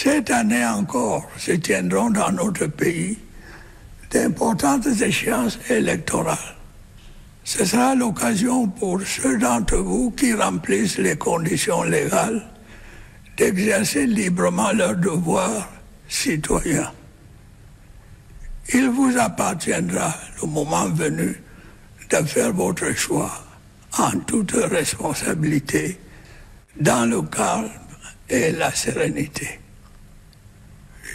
Cette année encore se tiendront dans notre pays d'importantes échéances électorales. Ce sera l'occasion pour ceux d'entre vous qui remplissent les conditions légales d'exercer librement leur devoir citoyen. Il vous appartiendra, le moment venu, de faire votre choix en toute responsabilité, dans le calme et la sérénité.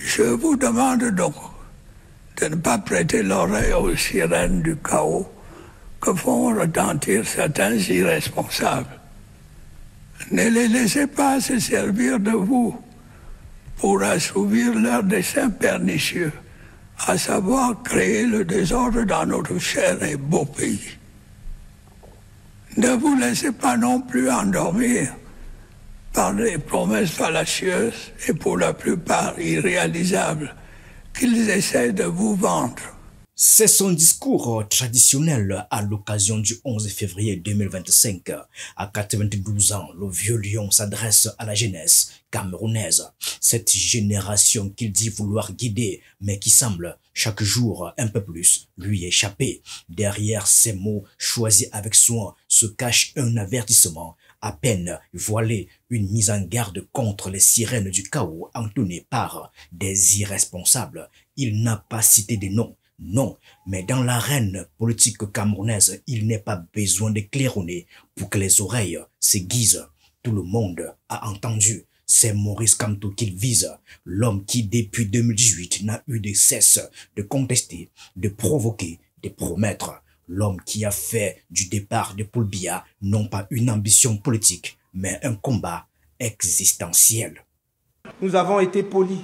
Je vous demande donc de ne pas prêter l'oreille aux sirènes du chaos que font retentir certains irresponsables. Ne les laissez pas se servir de vous pour assouvir leur dessein pernicieux, à savoir créer le désordre dans notre cher et beau pays. Ne vous laissez pas non plus endormir par des promesses fallacieuses et pour la plupart irréalisables qu'ils essaient de vous vendre. C'est son discours traditionnel à l'occasion du 11 février 2025. À 92 ans, le vieux lion s'adresse à la jeunesse camerounaise. Cette génération qu'il dit vouloir guider, mais qui semble chaque jour un peu plus lui échapper. Derrière ces mots choisis avec soin se cache un avertissement à peine voilé, une mise en garde contre les sirènes du chaos entonnées par des irresponsables. Il n'a pas cité de noms. Non, mais dans l'arène politique camerounaise, il n'est pas besoin de claironner pour que les oreilles s'aiguisent. Tout le monde a entendu. C'est Maurice Kamto qu'il vise, l'homme qui depuis 2018 n'a eu de cesse de contester, de provoquer, de promettre. L'homme qui a fait du départ de Paul Biya non pas une ambition politique, mais un combat existentiel. Nous avons été polis,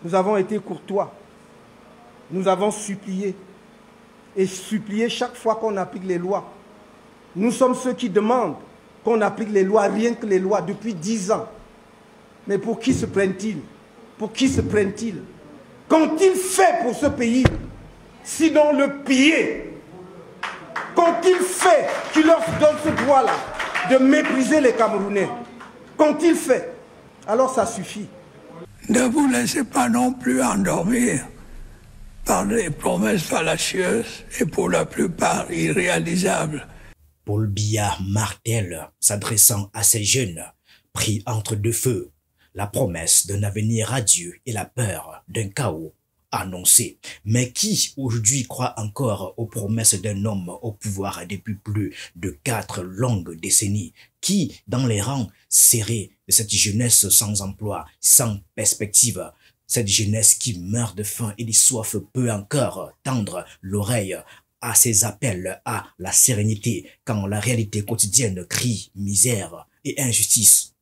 nous avons été courtois. Nous avons supplié, et supplié chaque fois qu'on applique les lois. Nous sommes ceux qui demandent qu'on applique les lois, rien que les lois, depuis 10 ans. Mais pour qui se prennent-ils? Pour qui se prennent-ils? Qu'ont-ils fait pour ce pays, sinon le piller? Qu'ont-ils fait qui leur donne ce droit-là de mépriser les Camerounais? Qu'ont-ils fait? Alors ça suffit. Ne vous laissez pas non plus endormir par des promesses fallacieuses et pour la plupart irréalisables. Paul Biya martèle, s'adressant à ces jeunes pris entre deux feux, la promesse d'un avenir radieux et la peur d'un chaos annoncé. Mais qui aujourd'hui croit encore aux promesses d'un homme au pouvoir depuis plus de 4 longues décennies? Qui, dans les rangs serrés de cette jeunesse sans emploi, sans perspective, cette jeunesse qui meurt de faim et de soif peut encore tendre l'oreille à ses appels à la sérénité quand la réalité quotidienne crie misère et injustice.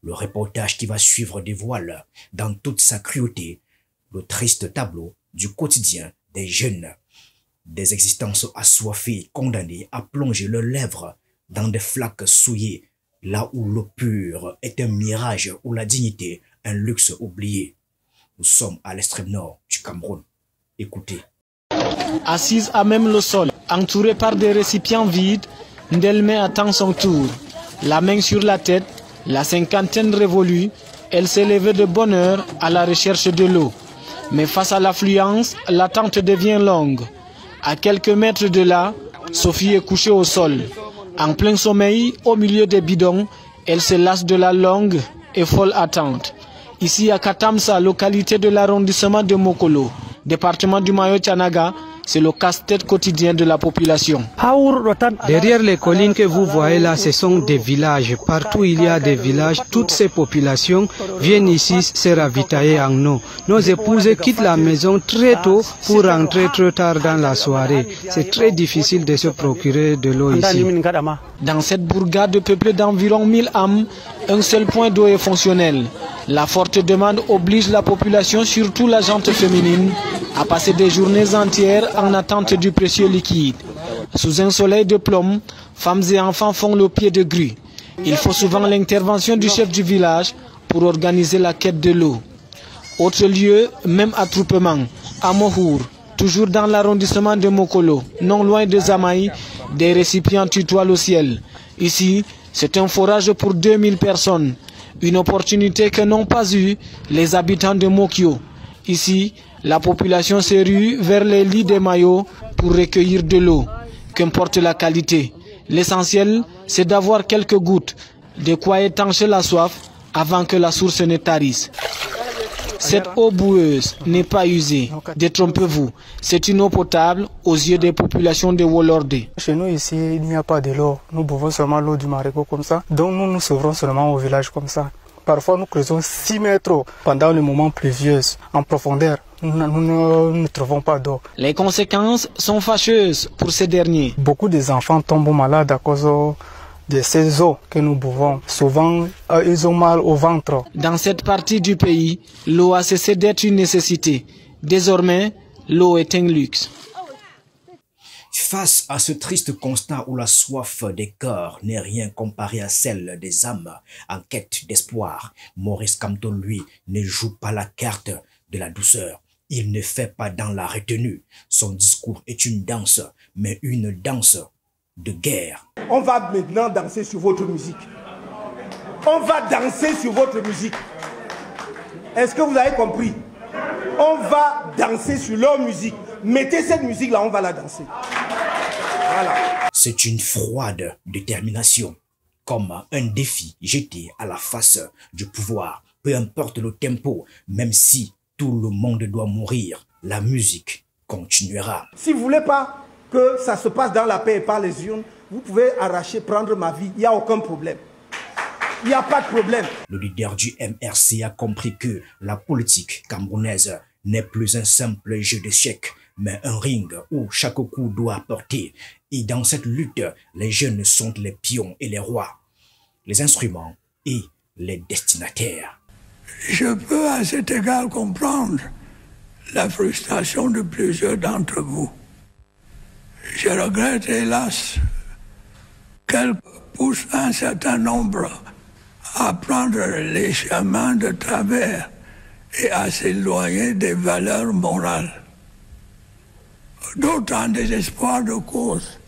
Le reportage qui va suivre dévoile dans toute sa cruauté le triste tableau du quotidien des jeunes, des existences assoiffées, condamnées à plonger leurs lèvres dans des flaques souillées, là où l'eau pure est un mirage, où la dignité un luxe oublié. Nous sommes à l'extrême nord du Cameroun. Écoutez. Assise à même le sol, entourée par des récipients vides, Ndelme attend son tour. La main sur la tête, la cinquantaine révolue, elle s'est levée de bonne heure à la recherche de l'eau. Mais face à l'affluence, l'attente devient longue. À quelques mètres de là, Sophie est couchée au sol. En plein sommeil, au milieu des bidons, elle se lasse de la longue et folle attente. Ici à Katamsa, localité de l'arrondissement de Mokolo, département du Mayo-Tchanaga, c'est le casse-tête quotidien de la population. Derrière les collines que vous voyez là, ce sont des villages. Partout il y a des villages. Toutes ces populations viennent ici se ravitailler en eau. Nos épouses quittent la maison très tôt pour rentrer très tard dans la soirée. C'est très difficile de se procurer de l'eau ici. Dans cette bourgade peuplée d'environ 1000 âmes, un seul point d'eau est fonctionnel. La forte demande oblige la population, surtout la gente féminine, à passer des journées entières en attente du précieux liquide. Sous un soleil de plomb, femmes et enfants font le pied de grue. Il faut souvent l'intervention du chef du village pour organiser la quête de l'eau. Autre lieu, même attroupement, à Mohour, toujours dans l'arrondissement de Mokolo, non loin de Zamaï, des récipients tutoient le ciel. Ici, c'est un forage pour 2000 personnes. Une opportunité que n'ont pas eue les habitants de Mokyo. Ici, la population se rue vers les lits des maillots pour recueillir de l'eau, qu'importe la qualité. L'essentiel, c'est d'avoir quelques gouttes, de quoi étancher la soif avant que la source ne tarisse. Cette eau boueuse n'est pas usée, détrompez-vous. C'est une eau potable aux yeux des populations de Wolorde. Chez nous ici, il n'y a pas de l'eau. Nous buvons seulement l'eau du Marigot comme ça. Donc nous nous sauverons seulement au village comme ça. Parfois nous creusons 6 mètres pendant les moments pluvieux en profondeur. Nous ne trouvons pas d'eau. Les conséquences sont fâcheuses pour ces derniers. Beaucoup des enfants tombent malades à cause de ces eaux que nous buvons. Souvent, ils ont mal au ventre. Dans cette partie du pays, l'eau a cessé d'être une nécessité. Désormais, l'eau est un luxe. Face à ce triste constat où la soif des cœurs n'est rien comparé à celle des âmes en quête d'espoir, Maurice Kamto, lui, ne joue pas la carte de la douceur. Il ne fait pas dans la retenue. Son discours est une danse, mais une danse de guerre. On va maintenant danser sur votre musique. On va danser sur votre musique. Est-ce que vous avez compris? On va danser sur leur musique. Mettez cette musique-là, on va la danser. Voilà. C'est une froide détermination, comme un défi jeté à la face du pouvoir. Peu importe le tempo, même si tout le monde doit mourir, la musique continuera. Si vous ne voulez pas que ça se passe dans la paix et par les urnes, vous pouvez arracher, prendre ma vie, il n'y a aucun problème. Il n'y a pas de problème. Le leader du MRC a compris que la politique camerounaise n'est plus un simple jeu d'échecs, mais un ring où chaque coup doit porter. Et dans cette lutte, les jeunes sont les pions et les rois, les instruments et les destinataires. Je peux à cet égard comprendre la frustration de plusieurs d'entre vous. Je regrette hélas qu'elle pousse un certain nombre à prendre les chemins de travers et à s'éloigner des valeurs morales. D'autres, en désespoir de cause,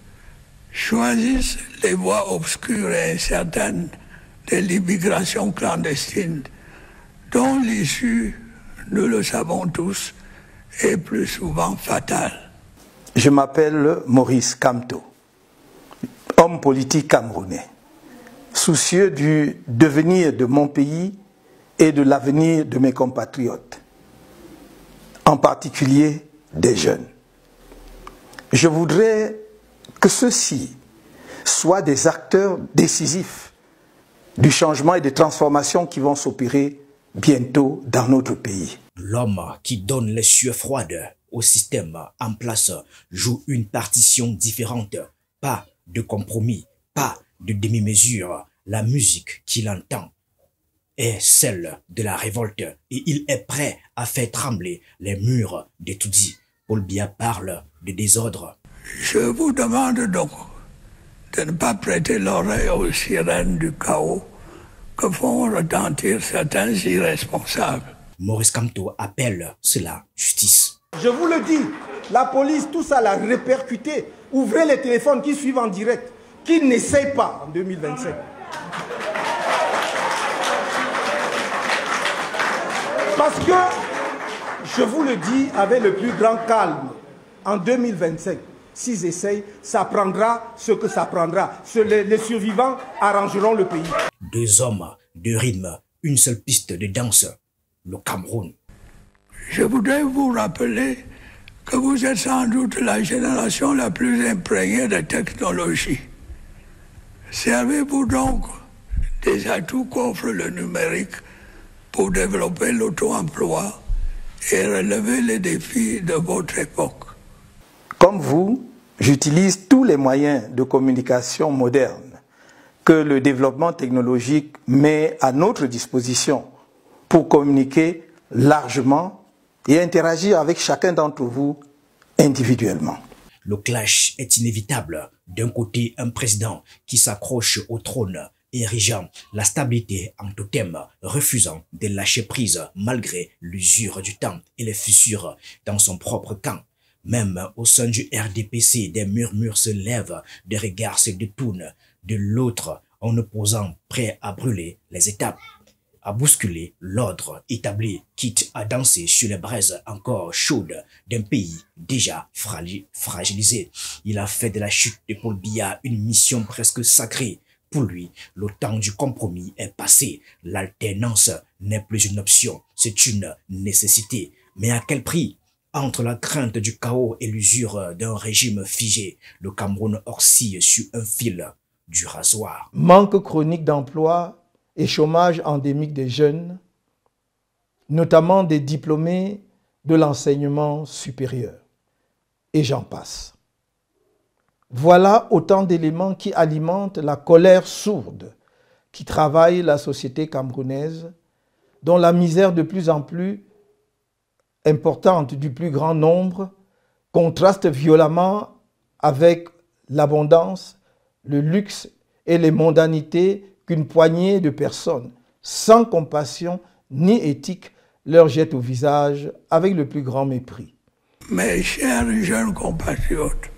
choisissent les voies obscures et incertaines de l'immigration clandestine, dont l'issue, nous le savons tous, est plus souvent fatale. Je m'appelle Maurice Kamto, homme politique camerounais, soucieux du devenir de mon pays et de l'avenir de mes compatriotes, en particulier des jeunes. Je voudrais que ceux-ci soient des acteurs décisifs du changement et des transformations qui vont s'opérer bientôt dans notre pays. L'homme qui donne les sueurs froides au système en place joue une partition différente. Pas de compromis, pas de demi-mesure. La musique qu'il entend est celle de la révolte et il est prêt à faire trembler les murs des Tutsis. Paul Biya parle de désordre. Je vous demande donc de ne pas prêter l'oreille aux sirènes du chaos que font retentir certains irresponsables. Maurice Kamto appelle cela justice. Je vous le dis, la police, tout ça l'a répercuté. Ouvrez les téléphones qui suivent en direct, qu'ils n'essayent pas en 2025. Parce que, je vous le dis avec le plus grand calme, en 2025, s'ils essayent, ça prendra ce que ça prendra. Les survivants arrangeront le pays. Deux hommes, deux rythmes, une seule piste de danse, le Cameroun. Je voudrais vous rappeler que vous êtes sans doute la génération la plus imprégnée de technologie. Servez-vous donc des atouts qu'offre le numérique pour développer l'auto-emploi et relever les défis de votre époque. Comme vous, j'utilise tous les moyens de communication modernes que le développement technologique met à notre disposition pour communiquer largement et interagir avec chacun d'entre vous individuellement. Le clash est inévitable. D'un côté, un président qui s'accroche au trône, érigeant la stabilité en totem, refusant de lâcher prise malgré l'usure du temps et les fissures dans son propre camp. Même au sein du RDPC, des murmures se lèvent, des regards se détournent de l'autre en opposant prêt à brûler les étapes. a bousculé l'ordre établi, quitte à danser sur les braises encore chaudes d'un pays déjà fragilisé. Il a fait de la chute de Paul Biya une mission presque sacrée. Pour lui, le temps du compromis est passé. L'alternance n'est plus une option, c'est une nécessité. Mais à quel prix? Entre la crainte du chaos et l'usure d'un régime figé, le Cameroun oscille sur un fil du rasoir. Manque chronique d'emploi et chômage endémique des jeunes, notamment des diplômés de l'enseignement supérieur. Et j'en passe. Voilà autant d'éléments qui alimentent la colère sourde qui travaille la société camerounaise, dont la misère de plus en plus importante du plus grand nombre contraste violemment avec l'abondance, le luxe et les mondanités qu'une poignée de personnes, sans compassion ni éthique, leur jettent au visage avec le plus grand mépris. Mes chers jeunes compatriotes,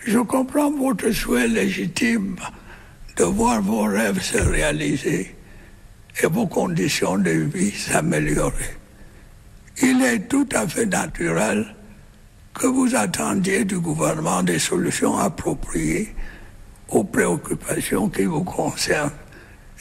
je comprends votre souhait légitime de voir vos rêves se réaliser et vos conditions de vie s'améliorer. Il est tout à fait naturel que vous attendiez du gouvernement des solutions appropriées aux préoccupations qui vous concernent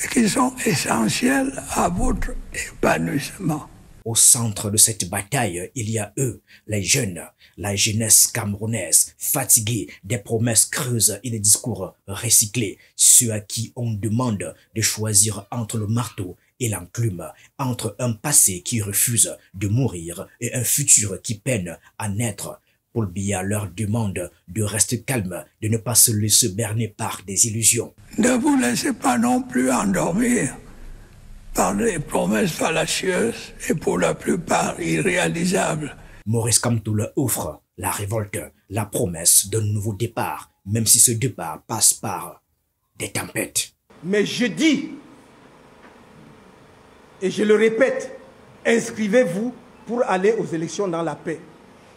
et qui sont essentielles à votre épanouissement. Au centre de cette bataille, il y a eux, les jeunes, la jeunesse camerounaise, fatiguée des promesses creuses et des discours recyclés, ceux à qui on demande de choisir entre le marteau et l'enclume, entre un passé qui refuse de mourir et un futur qui peine à naître. Paul Biya leur demande de rester calme, de ne pas se laisser berner par des illusions. Ne vous laissez pas non plus endormir par des promesses fallacieuses et pour la plupart irréalisables. Maurice Kamto leur offre la révolte, la promesse d'un nouveau départ, même si ce départ passe par des tempêtes. Mais je dis, et je le répète, inscrivez-vous pour aller aux élections dans la paix.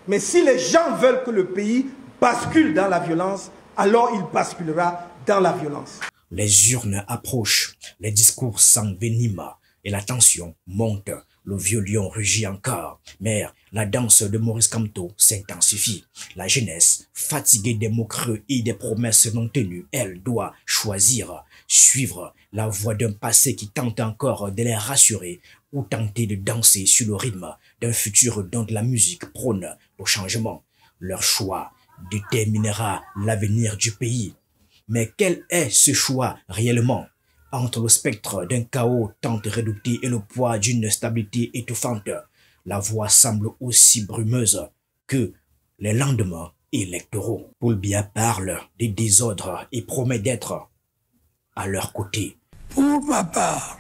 Mais si les gens veulent que le pays bascule dans la violence, alors il basculera dans la violence. Les urnes approchent, les discours s'enveniment et la tension monte. Le vieux lion rugit encore. Mais la danse de Maurice Kamto s'intensifie. La jeunesse, fatiguée des mots creux et des promesses non tenues, elle doit choisir, suivre la voie d'un passé qui tente encore de les rassurer ou tenter de danser sur le rythme d'un futur dont la musique prône le changement. Leur choix déterminera l'avenir du pays. Mais quel est ce choix réellement? Entre le spectre d'un chaos tant redouté et le poids d'une stabilité étouffante, la voie semble aussi brumeuse que les lendemains électoraux. Paul Biya parle des désordres et promet d'être à leur côté. Pour ma part,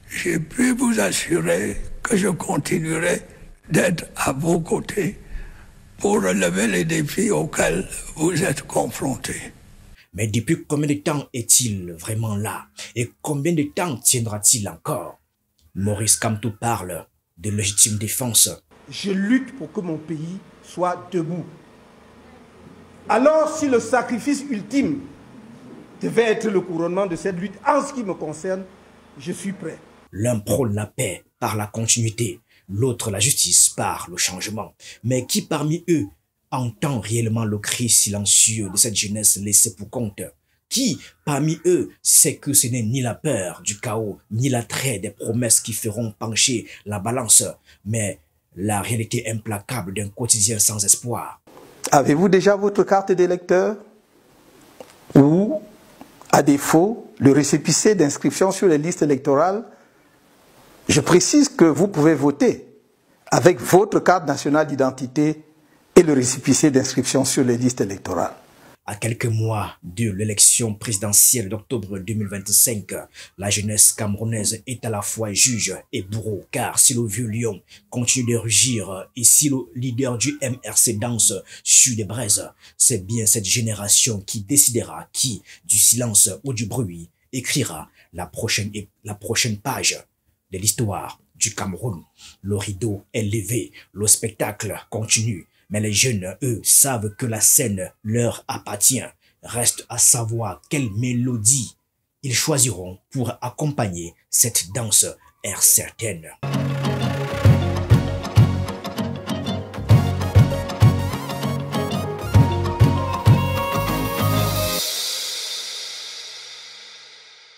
j'ai pu vous assurer que je continuerai d'être à vos côtés pour relever les défis auxquels vous êtes confrontés. Mais depuis combien de temps est-il vraiment là? Et combien de temps tiendra-t-il encore? Maurice Kamto parle de légitime défense. Je lutte pour que mon pays soit debout. Alors, si le sacrifice ultime devait être le couronnement de cette lutte, en ce qui me concerne, je suis prêt. L'un prône la paix par la continuité, l'autre la justice par le changement. Mais qui parmi eux entend réellement le cri silencieux de cette jeunesse laissée pour compte? Qui parmi eux sait que ce n'est ni la peur du chaos, ni l'attrait des promesses qui feront pencher la balance, mais la réalité implacable d'un quotidien sans espoir? Avez-vous déjà votre carte d'électeur? Ou, à défaut, le récépissé d'inscription sur les listes électorales? Je précise que vous pouvez voter avec votre carte nationale d'identité et le récépissé d'inscription sur les listes électorales. À quelques mois de l'élection présidentielle d'octobre 2025, la jeunesse camerounaise est à la fois juge et bourreau, car si le vieux lion continue de rugir et si le leader du MRC danse sur des braises, c'est bien cette génération qui décidera qui, du silence ou du bruit, écrira la prochaine page de l'histoire du Cameroun. Le rideau est levé, le spectacle continue. Mais les jeunes, eux, savent que la scène leur appartient. Reste à savoir quelle mélodie ils choisiront pour accompagner cette danse air certaine.